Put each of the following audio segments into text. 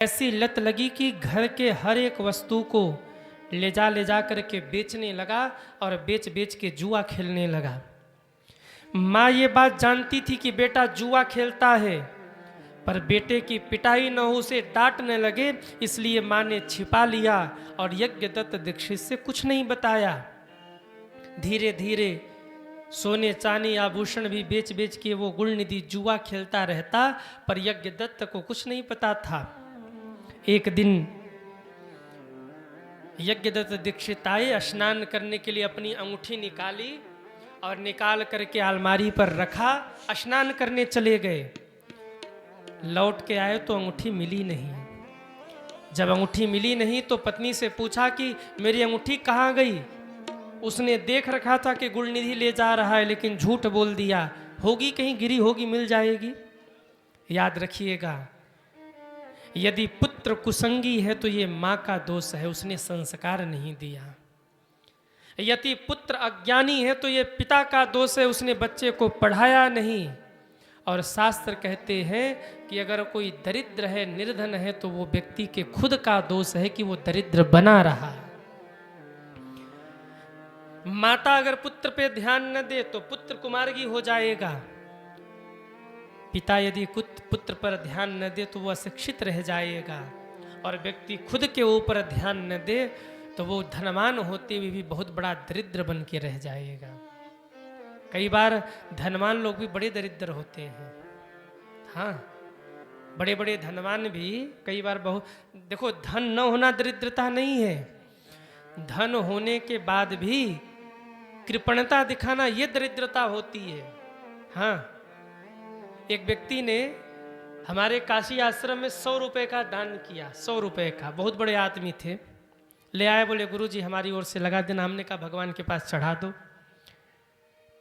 ऐसी लत लगी कि घर के हर एक वस्तु को ले जा करके बेचने लगा और बेच बेच के जुआ खेलने लगा। माँ ये बात जानती थी कि बेटा जुआ खेलता है, पर बेटे की पिटाई न हो, उसे डांटने लगे, इसलिए माँ ने छिपा लिया और यज्ञदत्त दीक्षित से कुछ नहीं बताया। धीरे धीरे सोने चांदी आभूषण भी बेच बेच के वो गुणनिधि जुआ खेलता रहता, पर यज्ञदत्त को कुछ नहीं पता था। एक दिन यज्ञदत्त दीक्षित आए, स्नान करने के लिए अपनी अंगूठी निकाली और निकाल करके अलमारी पर रखा, स्नान करने चले गए। लौट के आए तो अंगूठी मिली नहीं। जब अंगूठी मिली नहीं तो पत्नी से पूछा कि मेरी अंगूठी कहाँ गई। उसने देख रखा था कि गुणनिधि ले जा रहा है, लेकिन झूठ बोल दिया, होगी कहीं गिरी होगी, मिल जाएगी। याद रखिएगा, यदि पुत्र कुसंगी है तो ये माँ का दोष है, उसने संस्कार नहीं दिया। यदि पुत्र अज्ञानी है तो ये पिता का दोष है, उसने बच्चे को पढ़ाया नहीं। और शास्त्र कहते हैं कि अगर कोई दरिद्र है, निर्धन है, तो वो व्यक्ति के खुद का दोष है कि वो दरिद्र बना रहा। माता अगर पुत्र पे ध्यान न दे तो पुत्र कुमार्गी हो जाएगा। पिता यदि पुत्र पर ध्यान न दे तो वह अशिक्षित रह जाएगा। और व्यक्ति खुद के ऊपर ध्यान न दे तो वो धनवान होते हुए भी बहुत बड़ा दरिद्र बन के रह जाएगा। कई बार धनवान लोग भी बड़े दरिद्र होते हैं। हाँ, बड़े बड़े धनवान भी कई बार बहुत, देखो धन न होना दरिद्रता नहीं है, धन होने के बाद भी कृपणता दिखाना ये दरिद्रता होती है। हाँ, एक व्यक्ति ने हमारे काशी आश्रम में 100 रुपए का दान किया, 100 रुपए का, बहुत बड़े आदमी थे। ले आए, बोले गुरुजी हमारी ओर से लगा देना। हमने कहा भगवान के पास चढ़ा दो।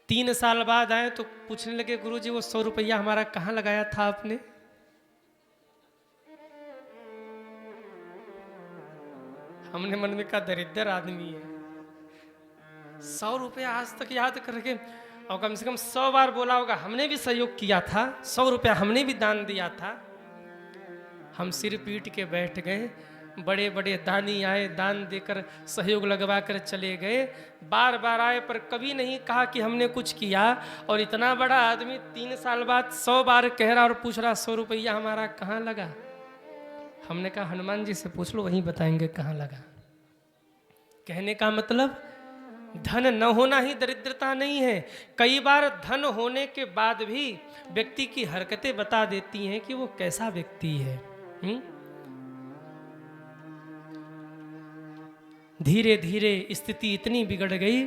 3 साल बाद आए तो पूछने लगे, गुरुजी वो 100 रुपया हमारा कहाँ लगाया था आपने? हमने मन में कहा दरिद्र आदमी है, 100 रुपया आज तक याद करके, और कम से कम 100 बार बोला होगा हमने भी सहयोग किया था, 100 रुपया हमने भी दान दिया था। हम सिर पीट के बैठ गए। बड़े बड़े दानी आए, दान देकर सहयोग लगवा कर चले गए। बार बार आए पर कभी नहीं कहा कि हमने कुछ किया। और इतना बड़ा आदमी 3 साल बाद 100 बार कह रहा और पूछ रहा 100 रुपया हमारा कहाँ लगा। हमने कहा हनुमान जी से पूछ लो, वहीं बताएंगे कहाँ लगा। कहने का मतलब धन न होना ही दरिद्रता नहीं है। कई बार धन होने के बाद भी व्यक्ति की हरकतें बता देती हैं कि वो कैसा व्यक्ति है। धीरे धीरे स्थिति इतनी बिगड़ गई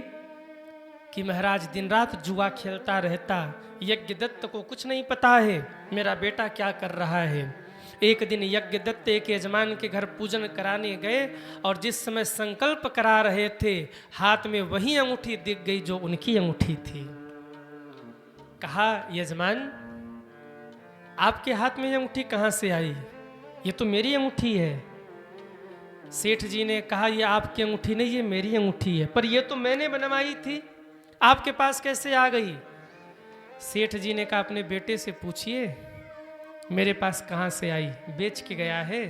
कि महाराज दिन रात जुआ खेलता रहता। यज्ञदत्त को कुछ नहीं पता है मेरा बेटा क्या कर रहा है। एक दिन यज्ञदत्त एक यजमान के घर पूजन कराने गए और जिस समय संकल्प करा रहे थे, हाथ में वही अंगूठी दिख गई जो उनकी अंगूठी थी। कहा यजमान आपके हाथ में ये अंगूठी कहाँ से आई? ये तो मेरी अंगूठी है। सेठ जी ने कहा ये आपकी अंगूठी नहीं, ये मेरी अंगूठी है, पर ये तो मैंने बनवाई थी, आपके पास कैसे आ गई? सेठ जी ने कहा अपने बेटे से पूछिए मेरे पास कहाँ से आई, बेच के गया है।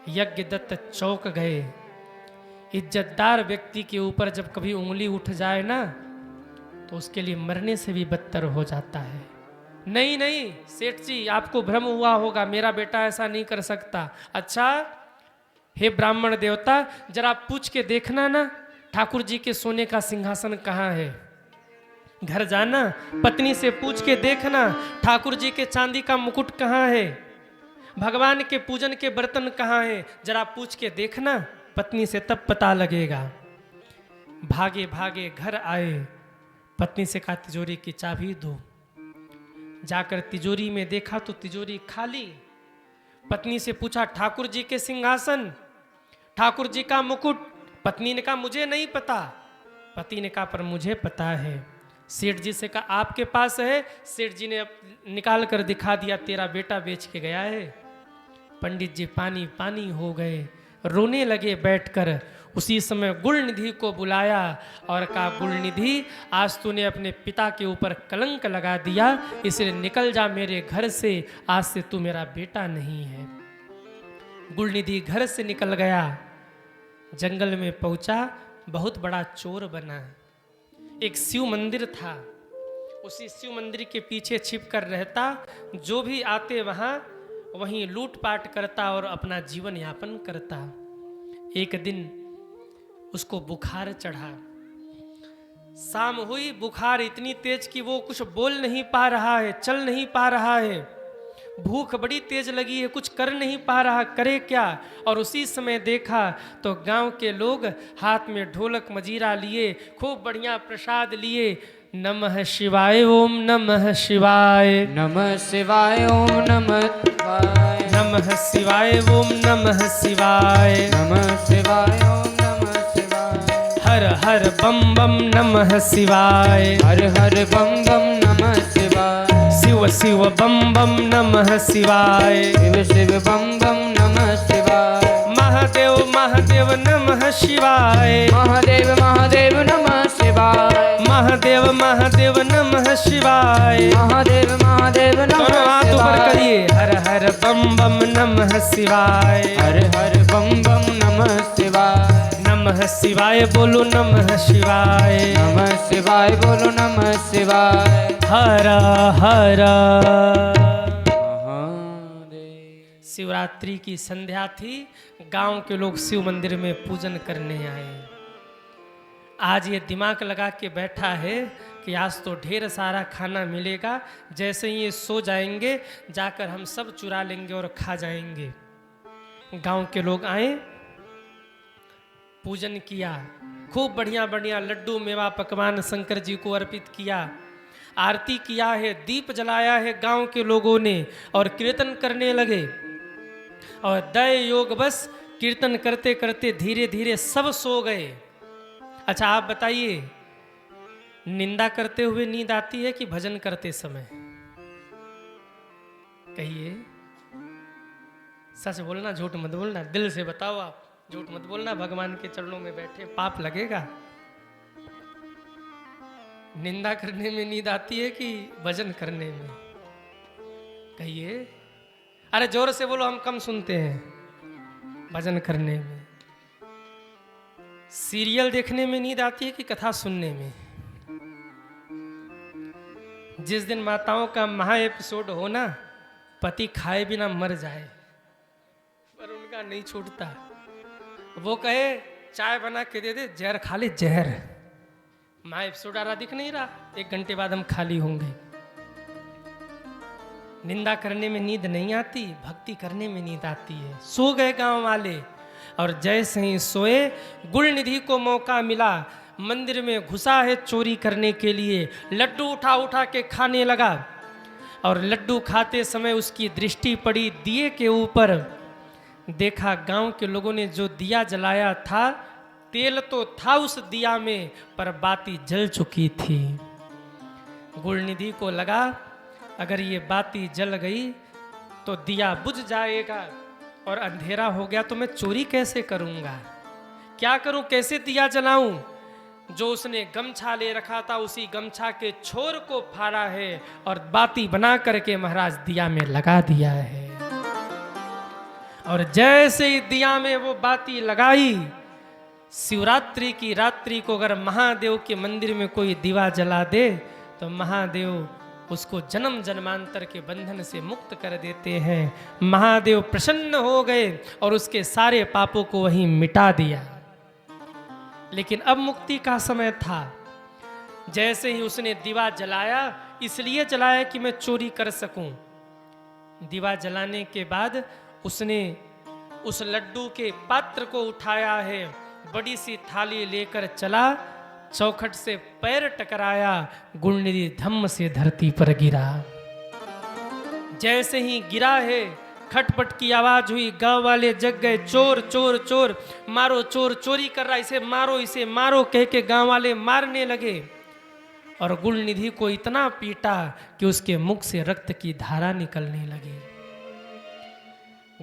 यज्ञदत्त चौंक गए। इज्जतदार व्यक्ति के ऊपर जब कभी उंगली उठ जाए ना तो उसके लिए मरने से भी बदतर हो जाता है। नहीं नहीं सेठ जी, आपको भ्रम हुआ होगा, मेरा बेटा ऐसा नहीं कर सकता। अच्छा हे ब्राह्मण देवता, जरा पूछ के देखना ना ठाकुर जी के सोने का सिंहासन कहाँ है। घर जाना, पत्नी से पूछ के देखना ठाकुर जी के चांदी का मुकुट कहाँ है, भगवान के पूजन के बर्तन कहाँ है, जरा पूछ के देखना पत्नी से, तब पता लगेगा। भागे भागे घर आए, पत्नी से कहा तिजोरी की चाबी दो। जाकर तिजोरी में देखा तो तिजोरी खाली। पत्नी से पूछा ठाकुर जी के सिंहासन, ठाकुर जी का मुकुट? पत्नी ने कहा मुझे नहीं पता। पति ने कहा पर मुझे पता है। सेठ जी से कहा आपके पास है? सेठ जी ने निकाल कर दिखा दिया, तेरा बेटा बेच के गया है। पंडित जी पानी पानी हो गए, रोने लगे बैठकर। उसी समय गुणनिधि को बुलाया और कहा गुणनिधि आज तूने अपने पिता के ऊपर कलंक लगा दिया, इसलिए निकल जा मेरे घर से, आज से तू मेरा बेटा नहीं है। गुलनिधि घर से निकल गया, जंगल में पहुंचा, बहुत बड़ा चोर बना। एक शिव मंदिर था, उसी शिव मंदिर के पीछे छिप कर रहता, जो भी आते वहां वहीं लूटपाट करता और अपना जीवन यापन करता। एक दिन उसको बुखार चढ़ा, शाम हुई, बुखार इतनी तेज कि वो कुछ बोल नहीं पा रहा है, चल नहीं पा रहा है, भूख बड़ी तेज लगी है, कुछ कर नहीं पा रहा, करे क्या। और उसी समय देखा तो गांव के लोग हाथ में ढोलक मजीरा लिए, खूब बढ़िया प्रसाद लिए, नमः शिवाय ओम नमः शिवाय, नमः शिवाय ओम नमः शिवाय, नमः शिवाय ओम नमः शिवाय, नमः शिवाय ओम नमः शिवाय, हर हर बम बम नमः शिवाय, हर हर बम बम नमः शिवाय, शिव शिव बम बम नमः शिवाय, शिव शिव बम बम नमः शिवाय, महादेव महादेव नमः शिवाय, महादेव महादेव नमः शिवाय, महादेव महादेव नमः शिवाय, महादेव महादेव दोनों नमः हाथ ऊपर शिवाय, करिए, हर हर बम बम नमः शिवाय, हर हर बम बम नमः शिवाय, नमः शिवाय बोलो नमः शिवाय, नमः शिवाय बोलो नमः शिवाय, हर हर। महादेव। शिवरात्रि की संध्या थी, गांव के लोग शिव मंदिर में पूजन करने आए। आज ये दिमाग लगा के बैठा है कि आज तो ढेर सारा खाना मिलेगा, जैसे ही ये सो जाएंगे जाकर हम सब चुरा लेंगे और खा जाएंगे। गांव के लोग आए, पूजन किया, खूब बढ़िया बढ़िया लड्डू मेवा पकवान शंकर जी को अर्पित किया, आरती किया है, दीप जलाया है गांव के लोगों ने, और कीर्तन करने लगे। और दय योग बस कीर्तन करते करते धीरे धीरे सब सो गए। अच्छा आप बताइए, निंदा करते हुए नींद आती है कि भजन करते समय? कहिए, सच बोलना, झूठ मत बोलना, दिल से बताओ आप, झूठ मत बोलना। भगवान के चरणों में बैठे, पाप लगेगा। निंदा करने में नींद आती है कि भजन करने में? कहिए, अरे जोर से बोलो, हम कम सुनते हैं। भजन करने में। सीरियल देखने में नींद आती है कि कथा सुनने में? जिस दिन माताओं का महा एपिसोड हो ना, पति खाए बिना मर जाए, पर उनका नहीं छूटता। वो कहे चाय बना के दे दे, जहर खा ले, जहर। महा एपिसोड आ रहा दिख नहीं रहा, 1 घंटे बाद हम खाली होंगे। निंदा करने में नींद नहीं आती, भक्ति करने में नींद आती है। सो गए गांव वाले, और जैसे ही सोए, गुलनिधि को मौका मिला, मंदिर में घुसा है चोरी करने के लिए, लड्डू उठा उठा के खाने लगा। और लड्डू खाते समय उसकी दृष्टि पड़ी दिए के ऊपर। देखा गांव के लोगों ने जो दिया जलाया था, तेल तो था उस दिया में, पर बाती जल चुकी थी। गुलनिधि को लगा अगर ये बाती जल गई तो दिया बुझ जाएगा, और अंधेरा हो गया तो मैं चोरी कैसे करूंगा, क्या करूं, कैसे दिया जलाऊं। जो उसने गमछा ले रखा था, उसी गमछा के छोर को फाड़ा है और बाती बना करके महाराज दिया में लगा दिया है। और जैसे ही दिया में वो बाती लगाई, शिवरात्रि की रात्रि को अगर महादेव के मंदिर में कोई दिवा जला दे तो महादेव उसको जन्म जन्मांतर के बंधन से मुक्त कर देते हैं। महादेव प्रसन्न हो गए और उसके सारे पापों को वहीं मिटा दिया। लेकिन अब मुक्ति का समय था। जैसे ही उसने दिवा जलाया, इसलिए जलाया कि मैं चोरी कर सकूं। दिवा जलाने के बाद उसने उस लड्डू के पात्र को उठाया है, बड़ी सी थाली लेकर चला, चौखट से पैर टकराया, गुलनिधि धम्म से धरती पर गिरा। जैसे ही गिरा है, खटपट की आवाज हुई, गांव वाले जग गए, चोर चोर चोर, मारो, चोर चोरी कर रहा, इसे मारो कह के गांव वाले मारने लगे। और गुलनिधि को इतना पीटा कि उसके मुख से रक्त की धारा निकलने लगी।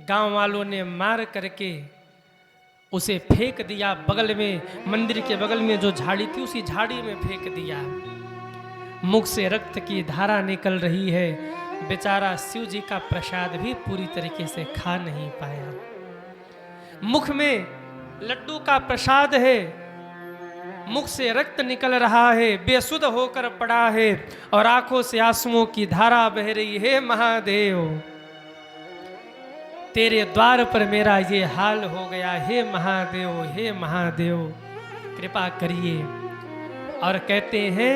गांव वालों ने मार करके उसे फेंक दिया बगल में, मंदिर के बगल में जो झाड़ी थी उसी झाड़ी में फेंक दिया। मुख से रक्त की धारा निकल रही है। बेचारा शिव जी का प्रसाद भी पूरी तरीके से खा नहीं पाया। मुख में लड्डू का प्रसाद है, मुख से रक्त निकल रहा है, बेसुध होकर पड़ा है और आंखों से आंसुओं की धारा बह रही है। महादेव, तेरे द्वार पर मेरा ये हाल हो गया। हे महादेव, हे महादेव, कृपा करिए। और कहते हैं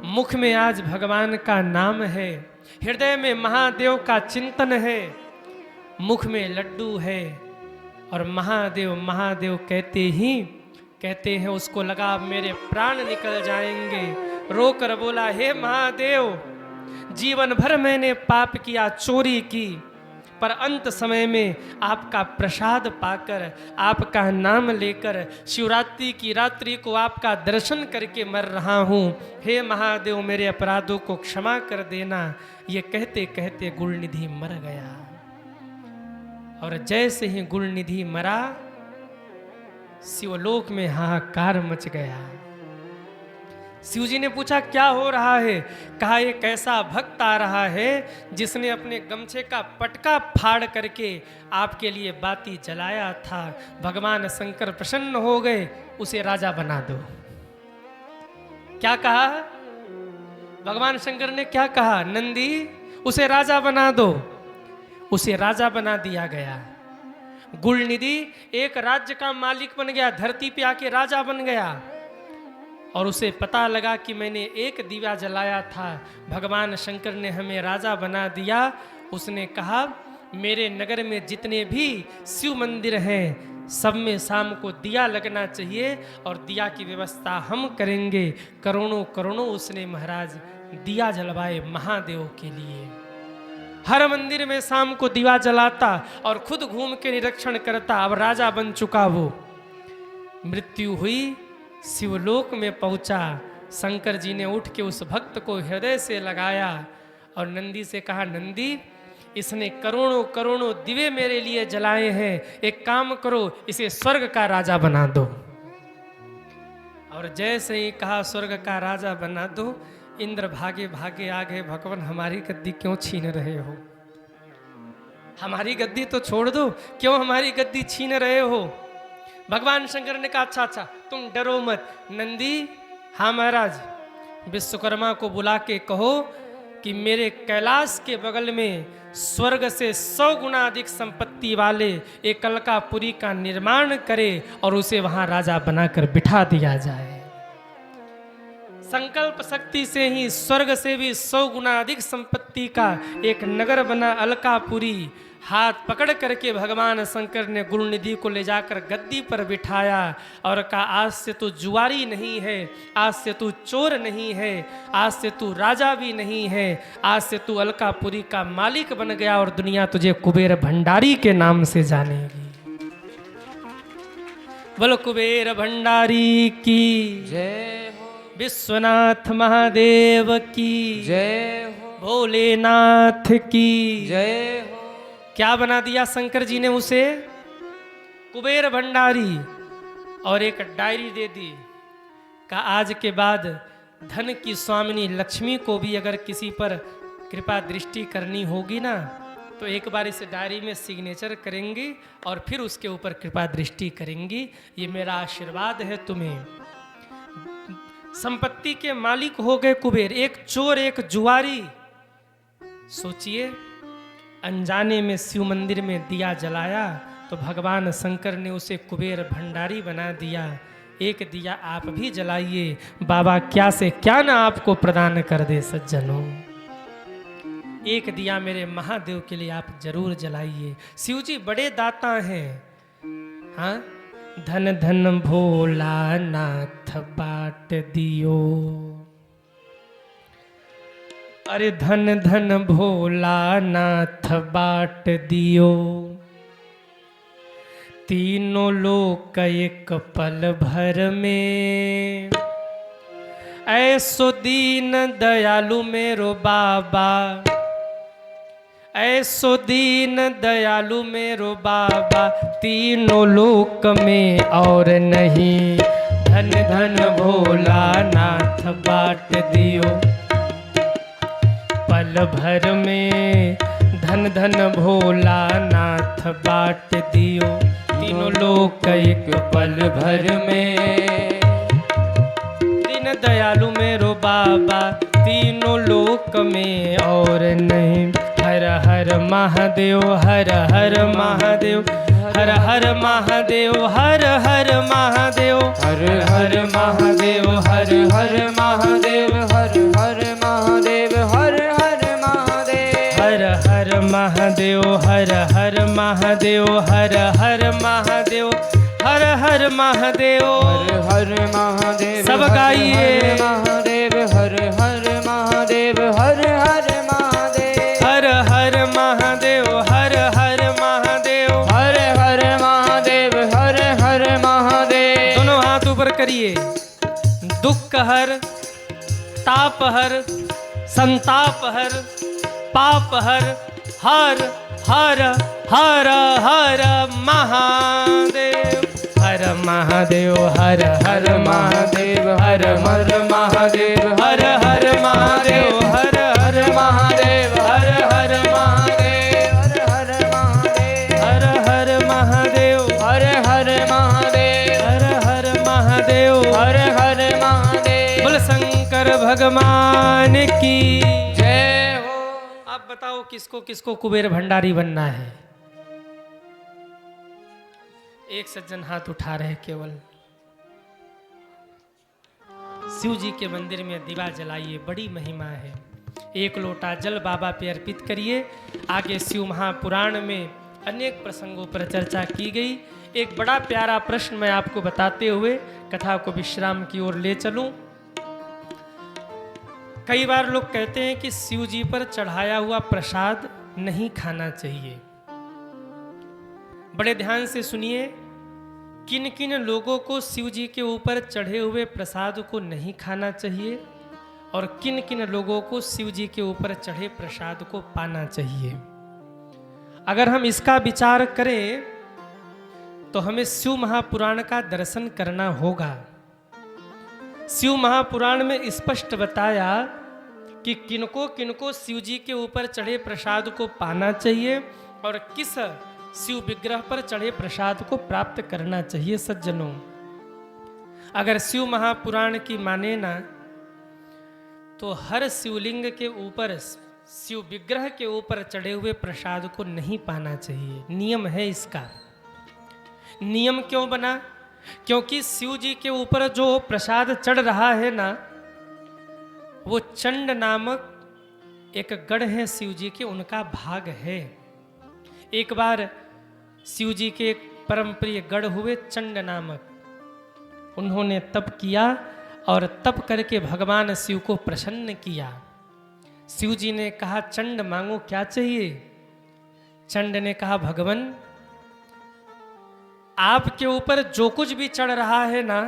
मुख में आज भगवान का नाम है, हृदय में महादेव का चिंतन है, मुख में लड्डू है और महादेव महादेव कहते हैं उसको लगा अब मेरे प्राण निकल जाएंगे। रोकर बोला, हे महादेव, जीवन भर मैंने पाप किया, चोरी की, पर अंत समय में आपका प्रसाद पाकर, आपका नाम लेकर, शिवरात्रि की रात्रि को आपका दर्शन करके मर रहा हूँ। हे महादेव, मेरे अपराधों को क्षमा कर देना। ये कहते कहते गुलनिधि मर गया। और जैसे ही गुलनिधि मरा, शिवलोक में हाहाकार मच गया। शिवजी ने पूछा, क्या हो रहा है? कहा, एक ऐसा भक्त आ रहा है जिसने अपने गमछे का पटका फाड़ करके आपके लिए बाती जलाया था। भगवान शंकर प्रसन्न हो गए, उसे राजा बना दो। क्या कहा भगवान शंकर ने? क्या कहा? नंदी, उसे राजा बना दो। उसे राजा बना दिया गया। गुलनिधि एक राज्य का मालिक बन गया, धरती पे आके राजा बन गया। और उसे पता लगा कि मैंने एक दिया जलाया था, भगवान शंकर ने हमें राजा बना दिया। उसने कहा, मेरे नगर में जितने भी शिव मंदिर हैं, सब में शाम को दिया लगना चाहिए और दिया की व्यवस्था हम करेंगे। करोड़ों करोड़ों उसने महाराज दिया जलवाए महादेव के लिए। हर मंदिर में शाम को दिवा जलाता और खुद घूम के निरीक्षण करता। अब राजा बन चुका वो। मृत्यु हुई, शिवलोक में पहुंचा। शंकर जी ने उठ के उस भक्त को हृदय से लगाया और नंदी से कहा, नंदी, इसने करोड़ों करोड़ों दिवे मेरे लिए जलाए हैं, एक काम करो, इसे स्वर्ग का राजा बना दो। और जैसे ही कहा स्वर्ग का राजा बना दो, इंद्र भागे भागे आ गए। भगवान, हमारी गद्दी क्यों छीन रहे हो? हमारी गद्दी तो छोड़ दो, क्यों हमारी गद्दी छीन रहे हो? भगवान शंकर ने कहा, अच्छा अच्छा, तुम डरो मत। नंदी, हाँ महाराज, विश्वकर्मा को बुला के कहो कि मेरे कैलाश के बगल में स्वर्ग से 100 गुना अधिक संपत्ति वाले एक अलकापुरी का निर्माण करे और उसे वहां राजा बनाकर बिठा दिया जाए। संकल्प शक्ति से ही स्वर्ग से भी 100 गुना अधिक संपत्ति का एक नगर बना अलकापुरी। हाथ पकड़ करके भगवान शंकर ने गुलनिधि को ले जाकर गद्दी पर बिठाया और कहा, आज से तू जुआरी नहीं है, आज से तू चोर नहीं है, आज से तू राजा भी नहीं है, आज से तू अलकापुरी का मालिक बन गया और दुनिया तुझे कुबेर भंडारी के नाम से जानेगी। बोलो कुबेर भंडारी की जय हो, विश्वनाथ महादेव की जय हो, भोलेनाथ की जय हो। क्या बना दिया शंकर जी ने उसे? कुबेर भंडारी। और एक डायरी दे दी, का आज के बाद धन की स्वामिनी लक्ष्मी को भी अगर किसी पर कृपा दृष्टि करनी होगी ना, तो एक बार इस डायरी में सिग्नेचर करेंगी और फिर उसके ऊपर कृपा दृष्टि करेंगी। ये मेरा आशीर्वाद है तुम्हें। संपत्ति के मालिक हो गए कुबेर, एक चोर, एक जुआरी। सोचिए, अनजाने में शिव मंदिर में दिया जलाया तो भगवान शंकर ने उसे कुबेर भंडारी बना दिया। एक दिया आप भी जलाइए, बाबा क्या से क्या ना आपको प्रदान कर दे सज्जनों। एक दिया मेरे महादेव के लिए आप जरूर जलाइए। शिव जी बड़े दाता हैं। हाँ, धन धन भोला नाथ बाट दियो, अरे धन धन भोला नाथ बाट दियो, तीनों लोक एक पल भर में, ऐसो दीन दयालु मेरो बाबा, ऐसो दीन दयालु मेरो बाबा, तीनों लोक में और नहीं, धन धन भोला नाथ बाट दियो, पल भर में धन धन भोला नाथ बाट दियो, तीनों लोक एक पल भर में। दीन दयालु मेरो बाबा तीनों लोक में और नहीं। हर हर महादेव हर हर महादेव हर हर महादेव हर हर महादेव हर हर महादेव हर हर महादेव हर हर महादेव हर हर महादेव हर हर महादेव हर हर महादेव हर हर महादेव हर हर महादेव हर हर महादेव सब गाइए। महादेव हर हर महादेव हर हर महादेव हर हर महादेव हर हर महादेव हर हर महादेव हर हर महादेव। दोनों हाथ ऊपर करिए। दुख हर ताप हर संताप हर पाप हर हर हर हर हर महादेव हर महादेव हर हर महादेव हर हर महादेव हर हर महादेव हर हर महादेव हर हर महादेव हर हर महादेव हर हर महादेव हर हर महादेव हर हर महादेव हर हर महादेव। बोल शंकर भगवान की जय हो। आप बताओ किसको किसको कुबेर भंडारी बनना है? एक सज्जन हाथ उठा रहे केवल। शिव जी के मंदिर में दीवा जलाइए, बड़ी महिमा है। एक लोटा जल बाबा पे अर्पित करिए। आगे शिव महापुराण में अनेक प्रसंगों पर चर्चा की गई। एक बड़ा प्यारा प्रश्न मैं आपको बताते हुए कथा को विश्राम की ओर ले चलूं। कई बार लोग कहते हैं कि शिव जी पर चढ़ाया हुआ प्रसाद नहीं खाना चाहिए। बड़े ध्यान से सुनिए, किन किन लोगों को शिव जी के ऊपर चढ़े हुए प्रसाद को नहीं खाना चाहिए और किन किन लोगों को शिव जी के ऊपर चढ़े प्रसाद को पाना चाहिए। अगर हम इसका विचार करें तो हमें शिव महापुराण का दर्शन करना होगा। शिव महापुराण में स्पष्ट बताया कि किनको किनको शिव जी के ऊपर चढ़े प्रसाद को पाना चाहिए और किस शिव विग्रह पर चढ़े प्रसाद को प्राप्त करना चाहिए। सज्जनों, अगर शिव महापुराण की माने ना तो हर शिवलिंग के ऊपर, शिव विग्रह के ऊपर चढ़े हुए प्रसाद को नहीं पाना चाहिए। नियम है इसका। नियम क्यों बना? क्योंकि शिव जी के ऊपर जो प्रसाद चढ़ रहा है ना, वो चंड नामक एक गढ़ है शिव जी के, उनका भाग है। एक बार शिव जी के एक परम प्रिय गढ़ हुए चंड नामक, उन्होंने तप किया और तप करके भगवान शिव को प्रसन्न किया। शिव जी ने कहा, चंड मांगो क्या चाहिए? चंड ने कहा, भगवान आपके ऊपर जो कुछ भी चढ़ रहा है ना,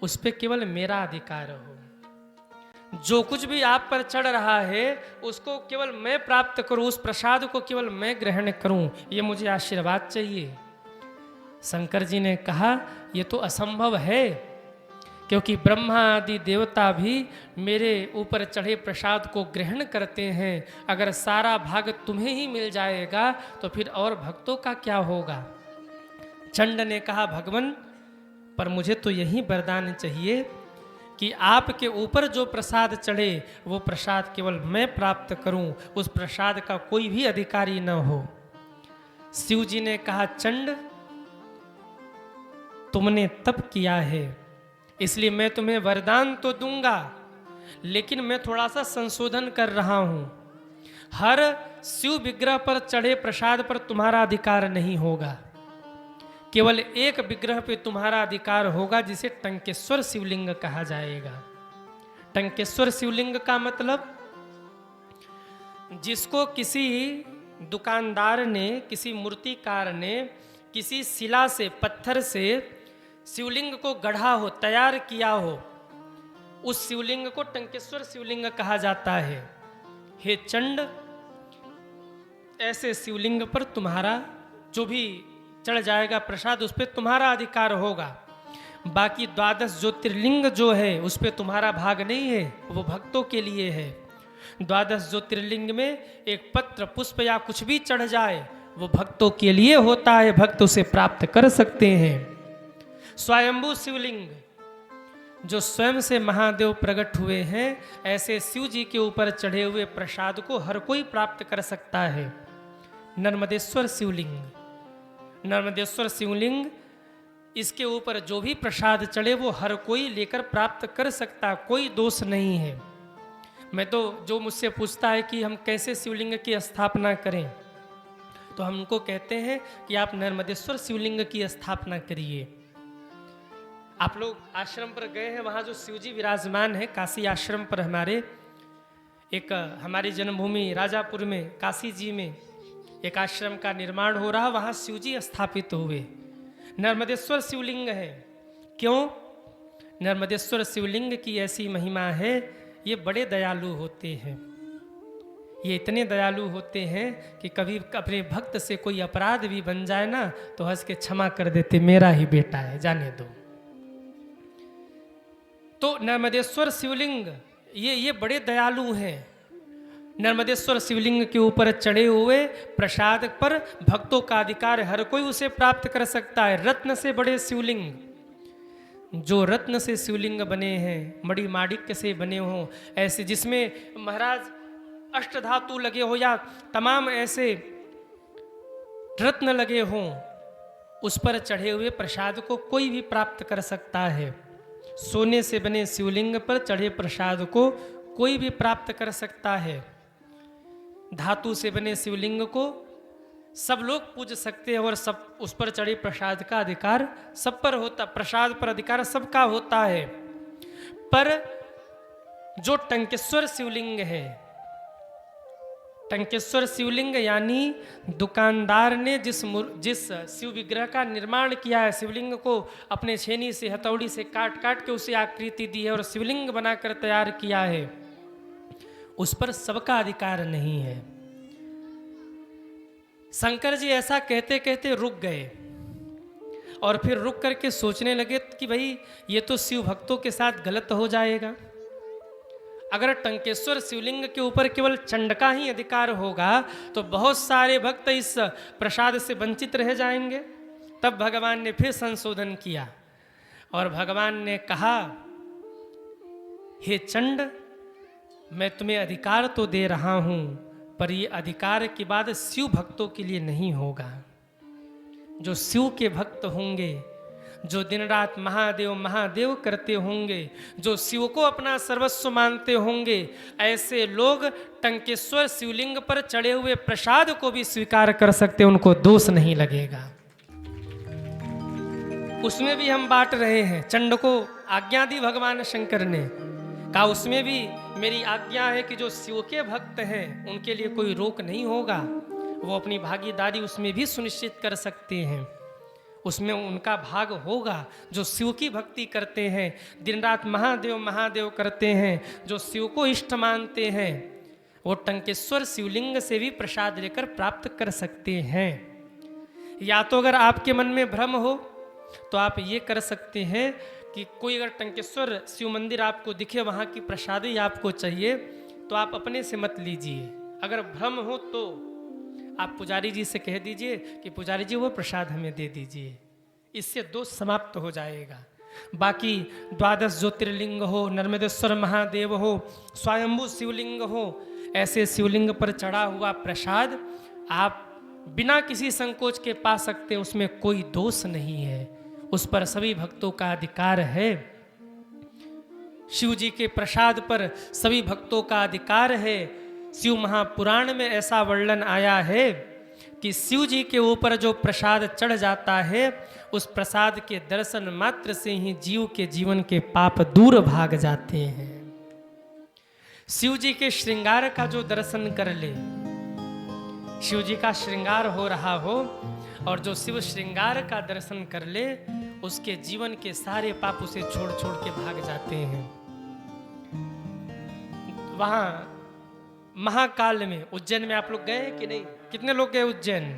उस पे केवल मेरा अधिकार हो। जो कुछ भी आप पर चढ़ रहा है उसको केवल मैं प्राप्त करूं, उस प्रसाद को केवल मैं ग्रहण करूं, ये मुझे आशीर्वाद चाहिए। शंकर जी ने कहा, ये तो असंभव है, क्योंकि ब्रह्मा आदि देवता भी मेरे ऊपर चढ़े प्रसाद को ग्रहण करते हैं। अगर सारा भाग तुम्हें ही मिल जाएगा तो फिर और भक्तों का क्या होगा? चंड ने कहा, भगवान पर मुझे तो यही वरदान चाहिए कि आपके ऊपर जो प्रसाद चढ़े वो प्रसाद केवल मैं प्राप्त करूं, उस प्रसाद का कोई भी अधिकारी न हो। शिव जी ने कहा, चंड तुमने तप किया है, इसलिए मैं तुम्हें वरदान तो दूंगा, लेकिन मैं थोड़ा सा संशोधन कर रहा हूं। हर शिव विग्रह पर चढ़े प्रसाद पर तुम्हारा अधिकार नहीं होगा। केवल एक विग्रह पे तुम्हारा अधिकार होगा, जिसे टंकेश्वर शिवलिंग कहा जाएगा। टंकेश्वर शिवलिंग का मतलब, जिसको किसी दुकानदार ने, किसी मूर्तिकार ने किसी शिला से, पत्थर से शिवलिंग को गढ़ा हो, तैयार किया हो, उस शिवलिंग को टंकेश्वर शिवलिंग कहा जाता है। हे चंड, ऐसे शिवलिंग पर तुम्हारा जो भी चढ़ जाएगा प्रसाद, उस पर तुम्हारा अधिकार होगा। बाकी 12 ज्योतिर्लिंग जो है उस पर तुम्हारा भाग नहीं है, वो भक्तों के लिए है। 12 ज्योतिर्लिंग में एक पत्र, पुष्प या कुछ भी चढ़ जाए वो भक्तों के लिए होता है, भक्त उसे प्राप्त कर सकते हैं। स्वयंभू शिवलिंग, जो स्वयं से महादेव प्रकट हुए हैं, ऐसे शिव जी के ऊपर चढ़े हुए प्रसाद को हर कोई प्राप्त कर सकता है। नर्मदेश्वर शिवलिंग, नर्मदेश्वर शिवलिंग, इसके ऊपर जो भी प्रसाद चढ़े वो हर कोई लेकर प्राप्त कर सकता, कोई दोष नहीं है। मैं तो, जो मुझसे पूछता है कि हम कैसे शिवलिंग की स्थापना करें, तो हमको कहते हैं कि आप नर्मदेश्वर शिवलिंग की स्थापना करिए। आप लोग आश्रम पर गए हैं, वहाँ जो शिवजी विराजमान है काशी आश्रम पर, हमारी जन्मभूमि राजापुर में काशी जी में एक आश्रम का निर्माण हो रहा, वहाँ शिवजी स्थापित हुए। नर्मदेश्वर शिवलिंग है। क्यों? नर्मदेश्वर शिवलिंग की ऐसी महिमा है, ये बड़े दयालु होते हैं। ये इतने दयालु होते हैं कि कभी अपने भक्त से कोई अपराध भी बन जाए ना, तो हंस के क्षमा कर देते, मेरा ही बेटा है, जाने दो। तो नर्मदेश्वर शिवलिंग ये बड़े दयालु हैं। नर्मदेश्वर शिवलिंग के ऊपर चढ़े हुए प्रसाद पर भक्तों का अधिकार, हर कोई उसे प्राप्त कर सकता है। रत्न से बड़े शिवलिंग, जो रत्न से शिवलिंग बने हैं, मणि माणिक्य से बने हों, ऐसे जिसमें महाराज अष्टधातु लगे हो या तमाम ऐसे रत्न लगे हों, उस पर चढ़े हुए प्रसाद को कोई भी प्राप्त कर सकता है। सोने से बने शिवलिंग पर चढ़े प्रसाद को कोई भी प्राप्त कर सकता है। धातु से बने शिवलिंग को सब लोग पूज सकते हैं और सब उस पर चढ़े प्रसाद का अधिकार सब पर होता, प्रसाद पर अधिकार सबका होता है। पर जो टंकेश्वर शिवलिंग है, टंकेश्वर शिवलिंग यानी दुकानदार ने जिस शिव विग्रह का निर्माण किया है, शिवलिंग को अपने छेनी से, हथौड़ी से काट काट के उसे आकृति दी है और शिवलिंग बनाकर तैयार किया है, उस पर सबका अधिकार नहीं है। शंकर जी ऐसा कहते कहते रुक गए और फिर रुक करके सोचने लगे कि भाई ये तो शिव भक्तों के साथ गलत हो जाएगा। अगर टंकेश्वर शिवलिंग के ऊपर केवल चंड का ही अधिकार होगा तो बहुत सारे भक्त इस प्रसाद से वंचित रह जाएंगे। तब भगवान ने फिर संशोधन किया और भगवान ने कहा, हे चंड, मैं तुम्हें अधिकार तो दे रहा हूं, पर ये अधिकार के बाद शिव भक्तों के लिए नहीं होगा। जो शिव के भक्त होंगे, जो दिन रात महादेव महादेव करते होंगे, जो शिव को अपना सर्वस्व मानते होंगे, ऐसे लोग टंकेश्वर शिवलिंग पर चढ़े हुए प्रसाद को भी स्वीकार कर सकते, उनको दोष नहीं लगेगा। उसमें भी हम बांट रहे हैं। चंड को आज्ञा दी भगवान शंकर ने, कहा उसमें भी मेरी आज्ञा है कि जो शिव के भक्त हैं उनके लिए कोई रोक नहीं होगा, वो अपनी भागीदारी उसमें भी सुनिश्चित कर सकते हैं, उसमें उनका भाग होगा। जो शिव की भक्ति करते हैं, दिन रात महादेव महादेव करते हैं, जो शिव को इष्ट मानते हैं, वो टंकेश्वर शिवलिंग से भी प्रसाद लेकर प्राप्त कर सकते हैं। या तो अगर आपके मन में भ्रम हो तो आप ये कर सकते हैं कि कोई अगर टंकेश्वर शिव मंदिर आपको दिखे, वहाँ की प्रसादी आपको चाहिए, तो आप अपने से मत लीजिए। अगर भ्रम हो तो आप पुजारी जी से कह दीजिए कि पुजारी जी वो प्रसाद हमें दे दीजिए, इससे दोष समाप्त हो जाएगा। बाकी 12 ज्योतिर्लिंग हो, नर्मदेश्वर महादेव हो, स्वयंभू शिवलिंग हो, ऐसे शिवलिंग पर चढ़ा हुआ प्रसाद आप बिना किसी संकोच के पा सकते, उसमें कोई दोष नहीं है, उस पर सभी भक्तों का अधिकार है। शिव जी के प्रसाद पर सभी भक्तों का अधिकार है। शिव महापुराण में ऐसा वर्णन आया है कि शिव जी के ऊपर जो प्रसाद चढ़ जाता है, उस प्रसाद के दर्शन मात्र से ही जीव के जीवन के पाप दूर भाग जाते हैं। शिव जी के श्रृंगार का जो दर्शन कर ले, शिव जी का श्रृंगार हो रहा हो और जो शिव श्रृंगार का दर्शन कर ले, उसके जीवन के सारे पाप उसे छोड़ छोड़ के भाग जाते हैं। वहां महाकाल में, उज्जैन में आप लोग गए हैं कि नहीं? कितने लोग गए उज्जैन?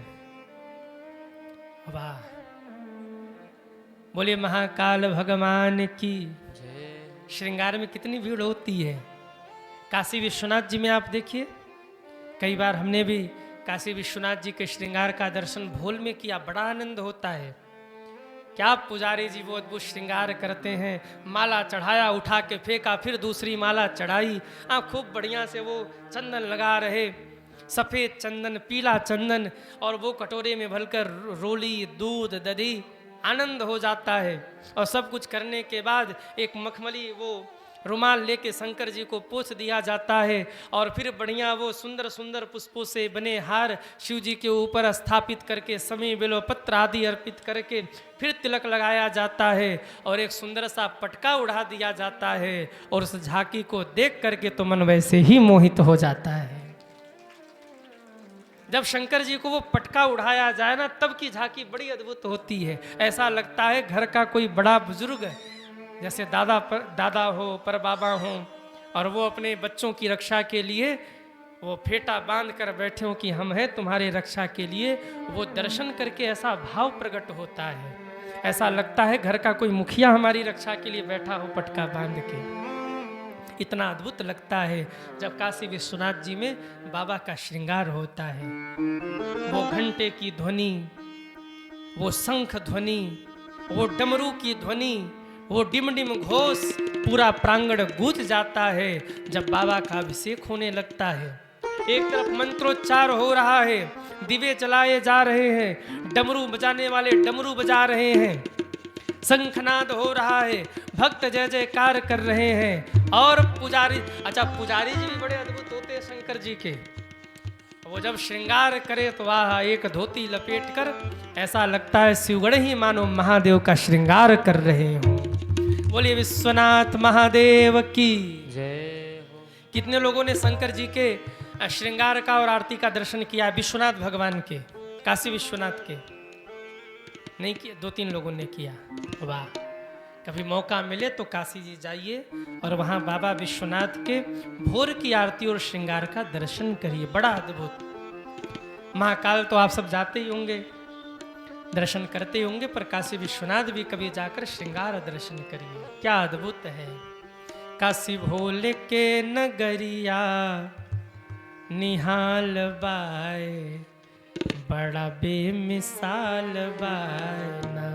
वाह, बोलिए महाकाल भगवान की। श्रृंगार में कितनी भीड़ होती है। काशी विश्वनाथ जी में आप देखिए, कई बार हमने भी काशी विश्वनाथ जी के श्रृंगार का दर्शन भोल में किया, बड़ा आनंद होता है। क्या पुजारी जी वो अद्भुत श्रृंगार करते हैं, माला चढ़ाया, उठा के फेंका, फिर दूसरी माला चढ़ाई, खूब बढ़िया से वो चंदन लगा रहे, सफ़ेद चंदन, पीला चंदन, और वो कटोरे में भरकर रोली, दूध, दधी, आनंद हो जाता है। और सब कुछ करने के बाद एक मखमली वो रुमाल लेके शंकर जी को पोंछ दिया जाता है, और फिर बढ़िया वो सुंदर सुंदर पुष्पों से बने हार शिव जी के ऊपर स्थापित करके समी बेलपत्र आदि अर्पित करके फिर तिलक लगाया जाता है, और एक सुंदर सा पटका उड़ा दिया जाता है, और उस झांकी को देख करके तो मन वैसे ही मोहित हो जाता है। जब शंकर जी को वो पटका उड़ाया जाए ना, तब की झांकी बड़ी अद्भुत होती है। ऐसा लगता है घर का कोई बड़ा बुजुर्ग है, जैसे दादा हो, पर बाबा हो, और वो अपने बच्चों की रक्षा के लिए वो फेटा बांध कर बैठे हो कि हम हैं तुम्हारे रक्षा के लिए। वो दर्शन करके ऐसा भाव प्रकट होता है, ऐसा लगता है घर का कोई मुखिया हमारी रक्षा के लिए बैठा हो पटका बांध के। इतना अद्भुत लगता है जब काशी विश्वनाथ जी में बाबा का श्रृंगार होता है। वो घंटे की ध्वनि, वो शंख ध्वनि, वो डमरू की ध्वनि, वो डिम डिम घोष, पूरा प्रांगण गूंज जाता है जब बाबा का अभिषेक होने लगता है। एक तरफ मंत्रोच्चार हो रहा है, दिवे जलाए जा रहे हैं, डमरू बजाने वाले डमरू बजा रहे हैं, शंखनाद हो रहा है, भक्त जय जयकार कर रहे हैं, और पुजारी, अच्छा पुजारी जी भी बड़े अद्भुत होते हैं शंकर जी के। वो जब श्रृंगार करे तो वाह, एक धोती लपेट कर ऐसा लगता है शिवगण ही मानो महादेव का श्रृंगार कर रहे हो। बोलिए विश्वनाथ महादेव की जय हो। कितने लोगों ने शंकर जी के श्रृंगार का और आरती का दर्शन किया? विश्वनाथ भगवान के, काशी विश्वनाथ के नहीं किया? 2-3 लोगों ने किया। वाह, कभी मौका मिले तो काशी जी जाइए और वहाँ बाबा विश्वनाथ के भोर की आरती और श्रृंगार का दर्शन करिए, बड़ा अद्भुत। महाकाल तो आप सब जाते ही होंगे, दर्शन करते होंगे, पर काशी विश्वनाथ भी कभी जाकर श्रृंगार दर्शन करिए, क्या अद्भुत है। काशी भोले के नगरिया निहाल बाय, बड़ा बेमिसाल बायना।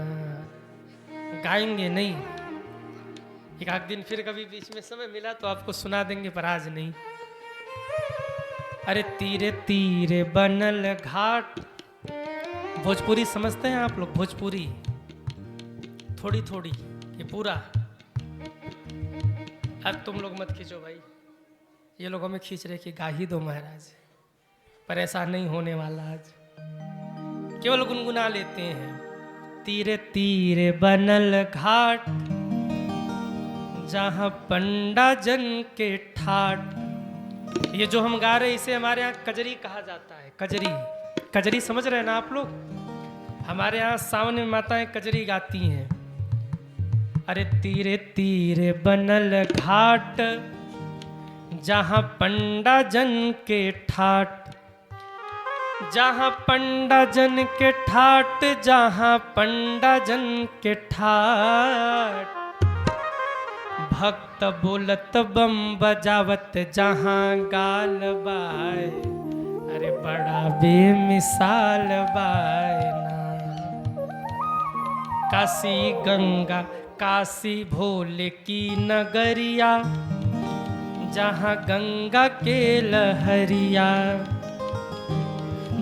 गाएंगे नहीं, एक आध दिन फिर कभी बीच में समय मिला तो आपको सुना देंगे, पर आज नहीं। अरे तीरे तीरे बनल घाट, भोजपुरी समझते हैं आप लोग? भोजपुरी थोड़ी थोड़ी, ये पूरा। अब तुम लोग मत खींचो भाई, ये लोग हमें खींच रहे कि गा ही दो महाराज, पर ऐसा नहीं होने वाला आज, केवल गुनगुना लेते हैं। तीरे तीरे बनल घाट, जहां पंडा जन के ठाट। ये जो हम गा रहे हैं इसे हमारे यहाँ कजरी कहा जाता है। कजरी, कजरी समझ रहे हैं ना आप लोग? हमारे यहाँ सावन में माताएं कजरी गाती हैं। अरे तीरे तीरे बनल घाट, जहां पंडा जन के ठाट, जहां पंडा जन के ठाट, जहां पंडा जन के ठाट। भक्त बोलत बम बजावत जहां गाल बाय, अरे बड़ा बेमिसाल बायना। काशी गंगा, काशी भोले की नगरिया, जहां गंगा के लहरिया,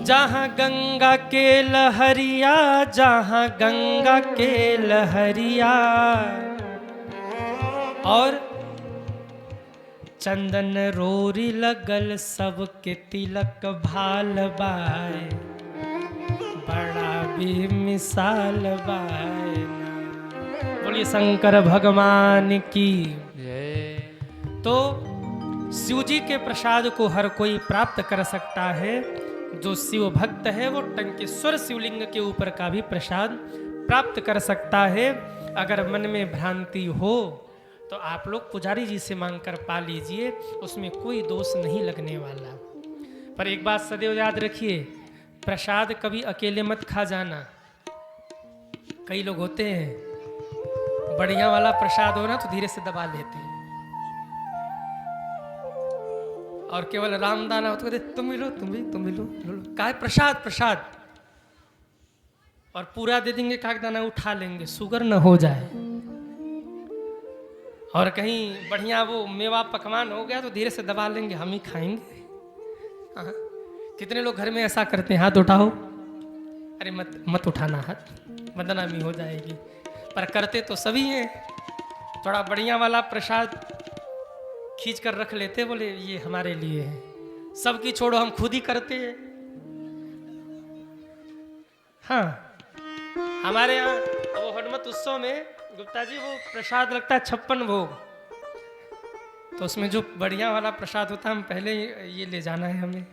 जहां गंगा के लहरिया, जहां गंगा के लहरिया। और चंदन रोरी लगल सबके तिलक भाल बाय, बड़ा बेमिसाल बाय। बोलिए शंकर भगवान की जय। तो शिव जी के प्रसाद को हर कोई प्राप्त कर सकता है। जो शिव भक्त है वो टंकेश्वर शिवलिंग के ऊपर का भी प्रसाद प्राप्त कर सकता है। अगर मन में भ्रांति हो तो आप लोग पुजारी जी से मांगकर पा लीजिए, उसमें कोई दोष नहीं लगने वाला। पर एक बात सदैव याद रखिए, प्रसाद कभी अकेले मत खा जाना। कई लोग होते हैं बढ़िया वाला प्रसाद हो ना तो धीरे से दबा लेते हैं। और केवल रामदाना हो तो कहते तुम भी लो, तुम भी लो, लो। का है प्रसाद, प्रसाद। और पूरा दे देंगे, का दाना उठा लेंगे, शुगर न हो जाए। और कहीं बढ़िया वो मेवा पकवान हो गया तो धीरे से दबा लेंगे, हम ही खाएंगे। हाँ। कितने लोग घर में ऐसा करते हैं, हाथ उठाओ, अरे मत मत उठाना हाथ, बदनामी हो जाएगी। पर करते तो सभी हैं। थोड़ा बढ़िया वाला प्रसाद खींच कर रख लेते, बोले ये हमारे लिए है। सबकी छोड़ो, हम खुद ही करते हैं। हाँ, हमारे यहाँ वो हनुमत उत्सव में गुप्ता जी वो प्रसाद लगता है 56 भोग, तो उसमें जो बढ़िया वाला प्रसाद होता है हम पहले ये ले जाना है हमें।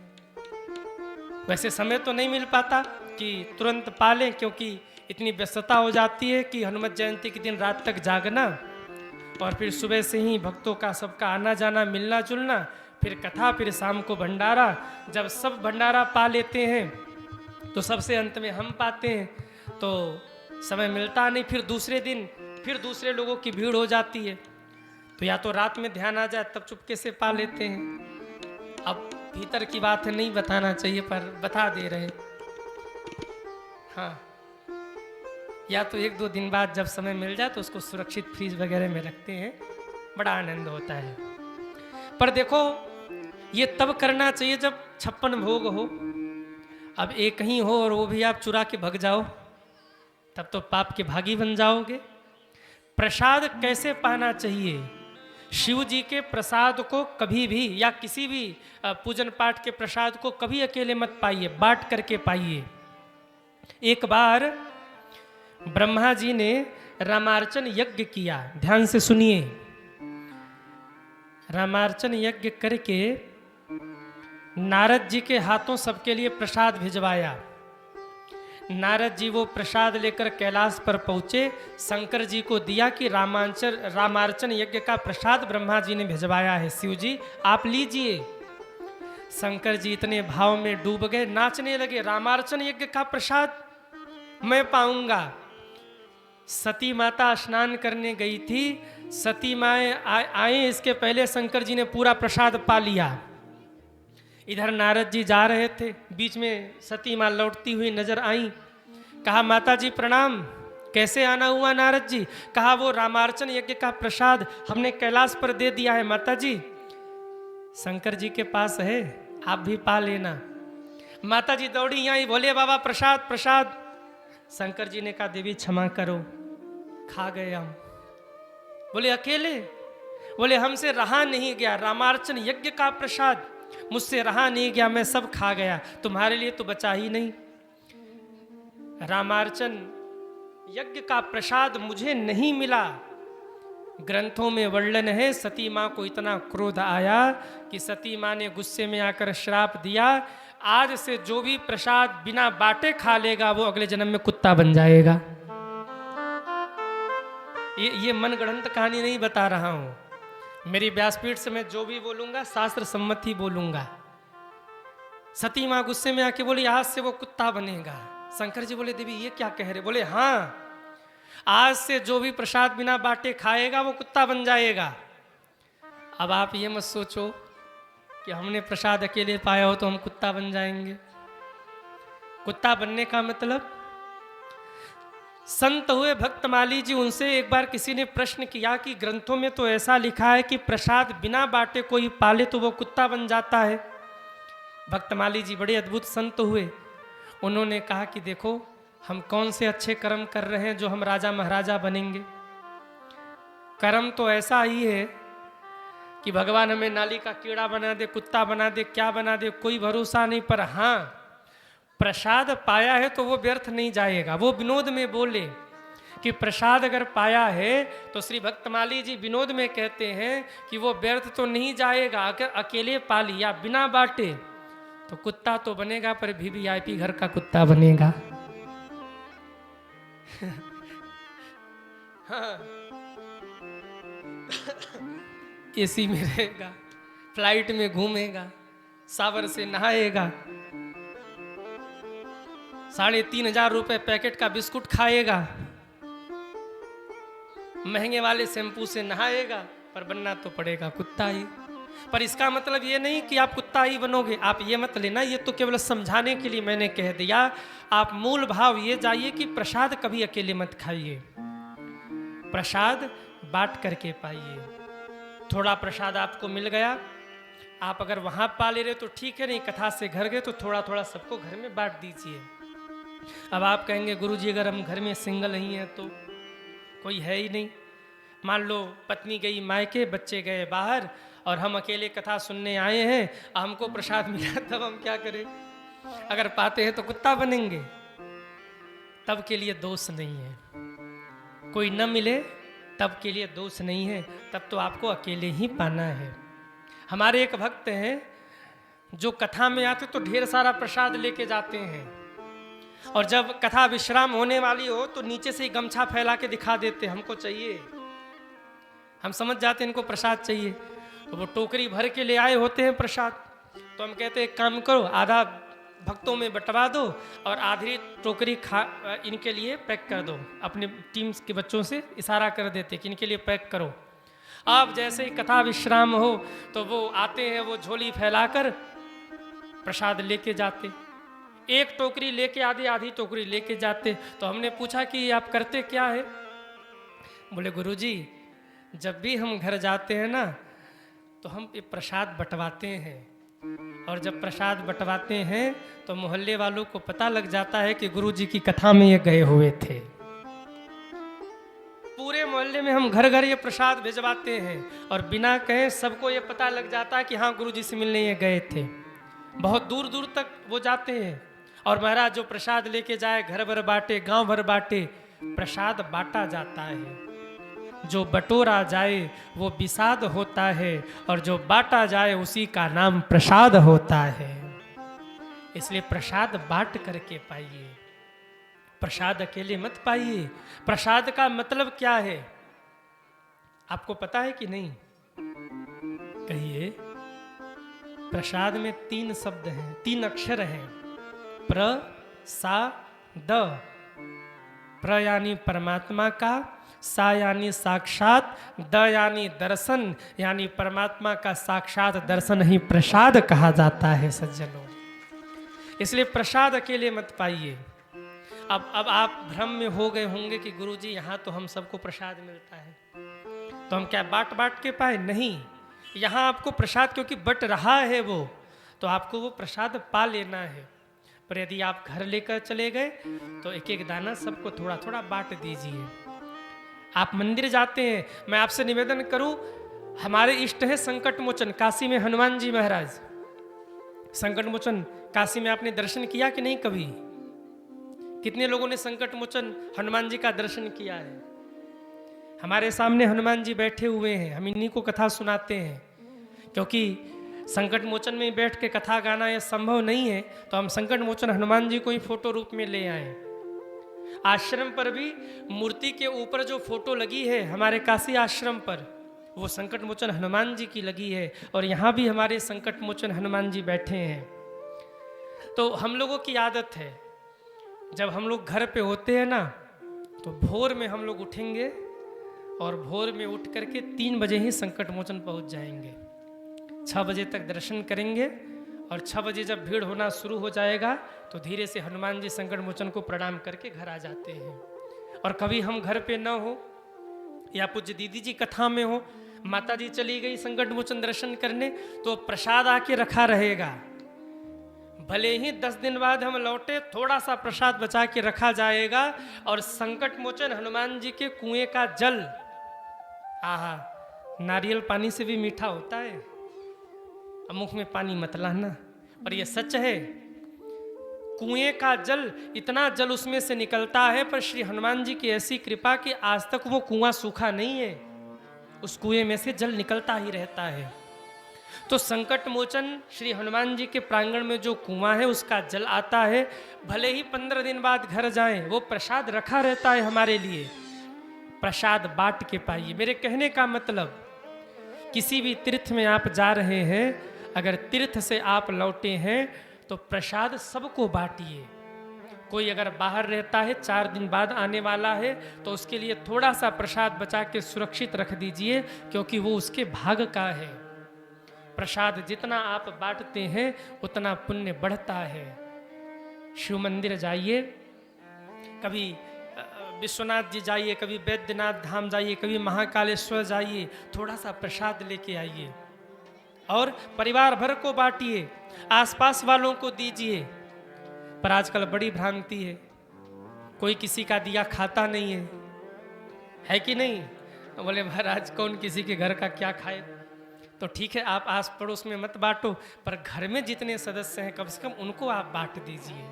वैसे समय तो नहीं मिल पाता कि तुरंत पालें, क्योंकि इतनी व्यस्तता हो जाती है कि हनुमत जयंती के दिन रात तक जागना, और फिर सुबह से ही भक्तों का सबका आना जाना, मिलना जुलना, फिर कथा, फिर शाम को भंडारा। जब सब भंडारा पा लेते हैं तो सबसे अंत में हम पाते हैं, तो समय मिलता नहीं। फिर दूसरे दिन फिर दूसरे लोगों की भीड़ हो जाती है, तो या तो रात में ध्यान आ जाए तब चुपके से पा लेते हैं। अब भीतर की बात है, नहीं बताना चाहिए पर बता दे रहे। हाँ, या तो 1-2 दिन बाद जब समय मिल जाए तो उसको सुरक्षित फ्रीज वगैरह में रखते हैं, बड़ा आनंद होता है। पर देखो, ये तब करना चाहिए जब 56 भोग हो। अब एक ही हो और वो भी आप चुरा के भग जाओ, तब तो पाप के भागी बन जाओगे। प्रसाद कैसे पाना चाहिए? शिव जी के प्रसाद को कभी भी, या किसी भी पूजन पाठ के प्रसाद को कभी अकेले मत पाइए, बांट करके पाइए। एक बार ब्रह्मा जी ने रामार्चन यज्ञ किया, ध्यान से सुनिए। रामार्चन यज्ञ करके नारद जी के हाथों सबके लिए प्रसाद भिजवाया। नारद जी वो प्रसाद लेकर कैलाश पर पहुंचे, शंकर जी को दिया कि रामार्चन यज्ञ का प्रसाद ब्रह्मा जी ने भिजवाया है, शिव जी आप लीजिए। शंकर जी इतने भाव में डूब गए, नाचने लगे, रामार्चन यज्ञ का प्रसाद मैं पाऊंगा। सती माता स्नान करने गई थी, सती माए आए इसके पहले शंकर जी ने पूरा प्रसाद पा लिया। इधर नारद जी जा रहे थे, बीच में सती माँ लौटती हुई नजर आई। कहा माता जी प्रणाम, कैसे आना हुआ नारद जी? कहा वो रामार्चन यज्ञ का प्रसाद हमने कैलाश पर दे दिया है माता जी, शंकर जी के पास है, आप भी पा लेना। माता जी दौड़ी आई, बोले बाबा प्रसाद प्रसाद। शंकर जी ने कहा देवी क्षमा करो, खा गए हम। बोले अकेले? बोले हमसे रहा नहीं गया, रामार्चन यज्ञ का प्रसाद मुझसे रहा नहीं गया, मैं सब खा गया, तुम्हारे लिए तो बचा ही नहीं। रामार्चन यज्ञ का प्रसाद मुझे नहीं मिला। ग्रंथों में वर्णन है, सती माँ को इतना क्रोध आया कि सती माँ ने गुस्से में आकर श्राप दिया, आज से जो भी प्रसाद बिना बाटे खा लेगा वो अगले जन्म में कुत्ता बन जाएगा। ये मनगढ़ंत कहानी नहीं बता रहा हूं, मेरी व्यासपीठ से मैं जो भी बोलूंगा शास्त्र सम्मत ही बोलूंगा। सती माँ गुस्से में आके बोली आज से वो कुत्ता बनेगा। शंकर जी बोले देवी ये क्या कह रहे? बोले हाँ, आज से जो भी प्रसाद बिना बाटे खाएगा वो कुत्ता बन जाएगा। अब आप ये मत सोचो कि हमने प्रसाद अकेले पाया हो तो हम कुत्ता बन जाएंगे। कुत्ता बनने का मतलब, संत हुए भक्तमाली जी, उनसे एक बार किसी ने प्रश्न किया कि ग्रंथों में तो ऐसा लिखा है कि प्रसाद बिना बाटे कोई पाले तो वो कुत्ता बन जाता है। भक्तमाली जी बड़े अद्भुत संत हुए, उन्होंने कहा कि देखो हम कौन से अच्छे कर्म कर रहे हैं जो हम राजा महाराजा बनेंगे। कर्म तो ऐसा ही है कि भगवान हमें नाली का कीड़ा बना दे, कुत्ता बना दे, क्या बना दे, कोई भरोसा नहीं। पर हाँ, प्रसाद पाया है तो वो व्यर्थ नहीं जाएगा। वो विनोद में बोले कि प्रसाद अगर पाया है तो श्री भक्तमाली जी विनोद में कहते हैं कि वो व्यर्थ तो नहीं जाएगा। अगर अकेले पा लिया बिना बांटे तो कुत्ता तो बनेगा, पर वीवीआईपी घर का कुत्ता बनेगा। हाँ, एसी में रहेगा, फ्लाइट में घूमेगा, सावर से नहाएगा, 3,500 रुपए पैकेट का बिस्कुट खाएगा, महंगे वाले शैम्पू से नहाएगा, पर बनना तो पड़ेगा कुत्ता ही। पर इसका मतलब ये नहीं कि आप कुत्ता ही बनोगे, आप ये मत लेना, ये तो केवल समझाने के लिए मैंने कह दिया। आप मूल भाव ये जाइए कि प्रसाद कभी अकेले मत खाइए, प्रसाद बांट करके पाइए। थोड़ा प्रसाद आपको मिल गया, आप अगर वहां पा ले रहे तो ठीक है, नहीं कथा से घर गए तो थोड़ा थोड़ा सबको घर में बांट दीजिए। अब आप कहेंगे गुरुजी अगर हम घर में सिंगल ही हैं तो कोई है ही नहीं, मान लो पत्नी गई मायके, बच्चे गए बाहर और हम अकेले कथा सुनने आए हैं, हमको प्रसाद मिला, तब हम क्या करें? अगर पाते हैं तो कुत्ता बनेंगे, तब के लिए दोष नहीं है। कोई न मिले तब के लिए दोष नहीं है, तब तो आपको अकेले ही पाना है। हमारे एक भक्त हैं जो कथा में आते तो ढेर सारा प्रसाद लेके जाते हैं, और जब कथा विश्राम होने वाली हो तो नीचे से ही गमछा फैला के दिखा देते हमको चाहिए। हम समझ जाते हैं इनको प्रसाद चाहिए, तो वो टोकरी भर के ले आए होते हैं प्रसाद। तो हम कहते हैं एक काम करो, आधा भक्तों में बंटवा दो और आधी टोकरी इनके लिए पैक कर दो। अपने टीम के बच्चों से इशारा कर देते कि इनके लिए पैक करो। अब जैसे ही कथा विश्राम हो तो वो आते हैं, वो झोली फैलाकर प्रसाद लेके जाते, एक टोकरी लेके आधी टोकरी लेके जाते। तो हमने पूछा कि आप करते क्या है? बोले गुरुजी जब भी हम घर जाते हैं ना तो हम ये प्रसाद बंटवाते हैं, और जब प्रसाद बंटवाते हैं तो मोहल्ले वालों को पता लग जाता है कि गुरुजी की कथा में ये गए हुए थे। पूरे मोहल्ले में हम घर घर ये प्रसाद भिजवाते हैं और बिना कहे सबको ये पता लग जाता है कि हाँ गुरुजी से मिलने ये गए थे। बहुत दूर दूर तक वो जाते हैं, और महाराज जो प्रसाद लेके जाए घर भर बांटे, गांव भर बांटे, प्रसाद बांटा जाता है। जो बटोरा जाए वो विषाद होता है, और जो बांटा जाए उसी का नाम प्रसाद होता है। इसलिए प्रसाद बांट करके पाइए, प्रसाद अकेले मत पाइए। प्रसाद का मतलब क्या है आपको पता है कि नहीं? कहिए। प्रसाद में 3 शब्द हैं, 3 अक्षर हैं, प्र सा द। प्र यानी परमात्मा का, सा यानी साक्षात, द यानी दर्शन, यानी परमात्मा का साक्षात दर्शन ही प्रसाद कहा जाता है सज्जनों। इसलिए प्रसाद अकेले मत पाइए। अब आप भ्रम में हो गए होंगे कि गुरुजी यहाँ तो हम सबको प्रसाद मिलता है तो हम क्या बांट बांट के पाए? नहीं, यहाँ आपको प्रसाद क्योंकि बट रहा है वो, तो आपको वो प्रसाद पा लेना है। पर यदि आप घर लेकर चले गए तो एक एक दाना सबको थोड़ा थोड़ा बांट दीजिए। आप मंदिर जाते हैं, मैं आपसे निवेदन करूं, हमारे इष्ट है संकट मोचन, काशी में हनुमान जी महाराज। संकट मोचन काशी में आपने दर्शन किया कि नहीं कभी? कितने लोगों ने संकट मोचन हनुमान जी का दर्शन किया है? हमारे सामने हनुमान जी बैठे हुए हैं, हम इन्हीं को कथा सुनाते हैं, क्योंकि संकट मोचन में बैठ के कथा गाना यह संभव नहीं है, तो हम संकट मोचन हनुमान जी को ही फोटो रूप में ले आए। आश्रम पर भी मूर्ति के ऊपर जो फोटो लगी है हमारे काशी आश्रम पर, वो संकट मोचन हनुमान जी की लगी है, और यहाँ भी हमारे संकट मोचन हनुमान जी बैठे हैं। तो हम लोगों की आदत है, जब हम लोग घर पे होते हैं ना तो भोर में हम लोग उठेंगे, और भोर में उठ करके 3 बजे ही संकट मोचन पहुँच जाएंगे। 6 बजे तक दर्शन करेंगे, और 6 बजे जब भीड़ होना शुरू हो जाएगा तो धीरे से हनुमान जी संकट मोचन को प्रणाम करके घर आ जाते हैं। और कभी हम घर पे न हो या पूज्य दीदी जी कथा में हो, माता जी चली गई संकट मोचन दर्शन करने, तो प्रसाद आके रखा रहेगा। भले ही 10 दिन बाद हम लौटे, थोड़ा सा प्रसाद बचा के रखा जाएगा, और संकट मोचन हनुमान जी के कुएं का जल, आहा, नारियल पानी से भी मीठा होता है। अब मुख में पानी मत लाना, और ये सच है, कुएं का जल, इतना जल उसमें से निकलता है, पर श्री हनुमान जी की ऐसी कृपा कि आज तक वो कुआं सूखा नहीं है, उस कुएं में से जल निकलता ही रहता है। तो संकट मोचन श्री हनुमान जी के प्रांगण में जो कुआं है उसका जल आता है, भले ही 15 दिन बाद घर जाएं, वो प्रसाद रखा रहता है हमारे लिए। प्रसाद बांट के पाइए। मेरे कहने का मतलब, किसी भी तीर्थ में आप जा रहे हैं, अगर तीर्थ से आप लौटे हैं तो प्रसाद सबको बांटिए। कोई अगर बाहर रहता है, 4 दिन बाद आने वाला है, तो उसके लिए थोड़ा सा प्रसाद बचा के सुरक्षित रख दीजिए, क्योंकि वो उसके भाग का है। प्रसाद जितना आप बांटते हैं उतना पुण्य बढ़ता है। शिव मंदिर जाइए, कभी विश्वनाथ जी जाइए, कभी बैद्यनाथ धाम जाइए, कभी महाकालेश्वर जाइए, थोड़ा सा प्रसाद लेके आइए और परिवार भर को बांटिए, आसपास वालों को दीजिए। पर आजकल बड़ी भ्रांति है, कोई किसी का दिया खाता नहीं है कि नहीं? बोले महाराज कौन किसी के घर का क्या खाए? तो ठीक है, आप आस पड़ोस में मत बांटो, पर घर में जितने सदस्य हैं कम से कम उनको आप बांट दीजिए।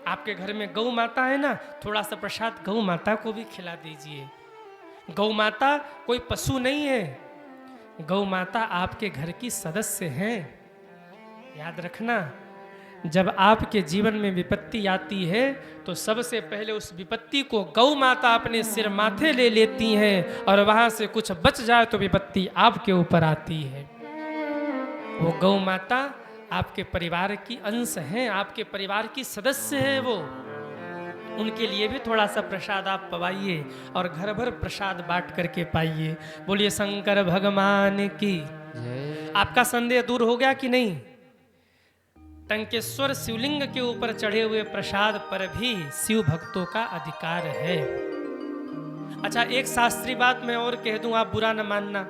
आपके घर में गौ माता है ना, थोड़ा सा प्रसाद गौ माता को भी खिला दीजिए। गौ माता कोई पशु नहीं है, गौ माता आपके घर की सदस्य हैं। याद रखना, जब आपके जीवन में विपत्ति आती है तो सबसे पहले उस विपत्ति को गौ माता अपने सिर माथे ले लेती हैं और वहां से कुछ बच जाए तो विपत्ति आपके ऊपर आती है। वो गौ माता आपके परिवार की अंश हैं, आपके परिवार की सदस्य हैं वो। उनके लिए भी थोड़ा सा प्रसाद आप पवाइए और घर भर प्रसाद बांट करके पाइए। बोलिए शंकर भगवान की। आपका संदेह दूर हो गया कि नहीं? टंकेश्वर शिवलिंग के ऊपर चढ़े हुए प्रसाद पर भी शिव भक्तों का अधिकार है। अच्छा, एक शास्त्रीय बात मैं और कह दूं, आप बुरा न मानना।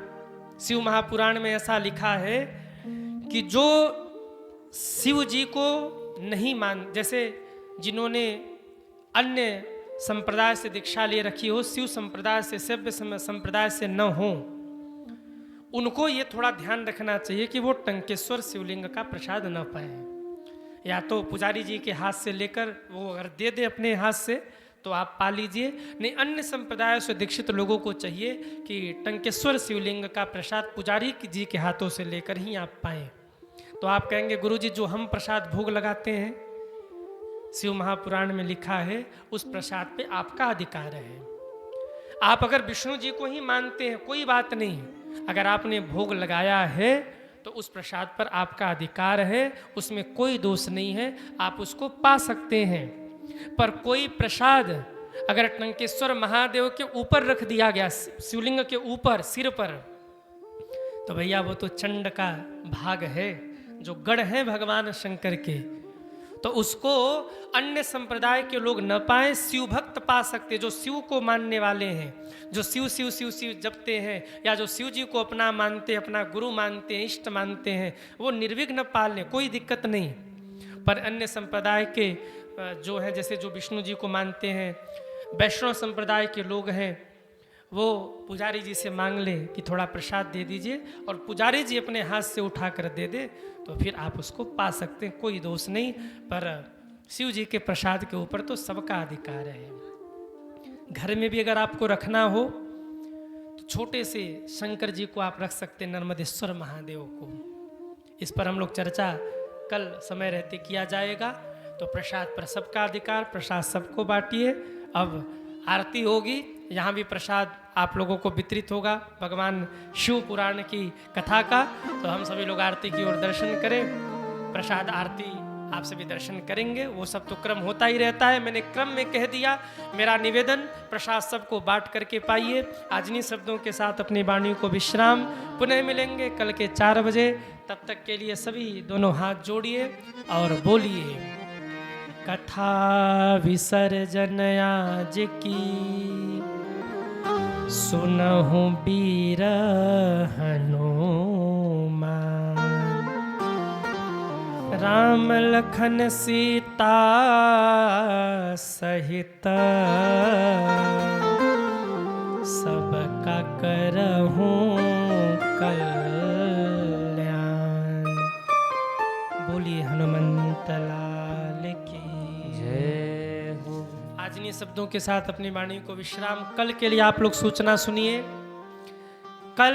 शिव महापुराण में ऐसा लिखा है कि जो शिव जी को नहीं जैसे जिन्होंने अन्य संप्रदाय से दीक्षा ले रखी हो, शिव संप्रदाय से, सभ्य संप्रदाय से न हो, उनको ये थोड़ा ध्यान रखना चाहिए कि वो टंकेश्वर शिवलिंग का प्रसाद न पाए। या तो पुजारी जी के हाथ से लेकर वो अगर दे दे अपने हाथ से तो आप पा लीजिए, नहीं अन्य संप्रदाय से दीक्षित लोगों को चाहिए कि टंकेश्वर शिवलिंग का प्रसाद पुजारी जी के हाथों से लेकर ही आप पाएं। तो आप कहेंगे गुरुजी जो हम प्रसाद भोग लगाते हैं, शिव महापुराण में लिखा है उस प्रसाद पे आपका अधिकार है। आप अगर विष्णु जी को ही मानते हैं कोई बात नहीं, अगर आपने भोग लगाया है तो उस प्रसाद पर आपका अधिकार है, उसमें कोई दोष नहीं है, आप उसको पा सकते हैं। पर कोई प्रसाद अगर टंकेश्वर महादेव के ऊपर रख दिया गया, शिवलिंग के ऊपर सिर पर, तो भैया वो तो चंड का भाग है, जो गढ़ है भगवान शंकर के, तो उसको अन्य संप्रदाय के लोग न पाए, शिव भक्त पा सकते, जो शिव को मानने वाले हैं, जो शिव शिव शिव शिव जपते हैं या जो शिव जी को अपना मानते हैं, अपना गुरु मानते हैं, इष्ट मानते हैं, वो निर्विघ्न पाल लें, कोई दिक्कत नहीं। पर अन्य संप्रदाय के जो है, जैसे जो विष्णु जी को मानते हैं, वैष्णव संप्रदाय के लोग हैं, वो पुजारी जी से मांग ले कि थोड़ा प्रसाद दे दीजिए और पुजारी जी अपने हाथ से उठा कर दे दे, तो फिर आप उसको पा सकते हैं, कोई दोष नहीं। पर शिव जी के प्रसाद के ऊपर तो सबका अधिकार है। घर में भी अगर आपको रखना हो तो छोटे से शंकर जी को आप रख सकते हैं, नर्मदेश्वर महादेव को। इस पर हम लोग चर्चा कल समय रहते किया जाएगा। तो प्रसाद पर सबका अधिकार, प्रसाद सबको बांटिए। अब आरती होगी, यहाँ भी प्रसाद आप लोगों को वितरित होगा भगवान शिव पुराण की कथा का। तो हम सभी लोग आरती की ओर दर्शन करें, प्रसाद आरती आप सभी दर्शन करेंगे, वो सब तो क्रम होता ही रहता है, मैंने क्रम में कह दिया। मेरा निवेदन, प्रसाद सबको बांट करके पाइए। आज इन्हीं शब्दों के साथ अपनी वाणी को विश्राम, पुनः मिलेंगे कल के 4 बजे। तब तक के लिए सभी दोनों हाथ जोड़िए और बोलिए, कथा विसर्जन आज की सुनहु बीर हनुमान, राम लखन सीता सहित सबका करहूं कल्याण। बोलिए हनुमंत लाल की जय हो। आज इन्हीं शब्दों के साथ अपनी वाणी को विश्राम। कल के लिए आप लोग सूचना सुनिए, कल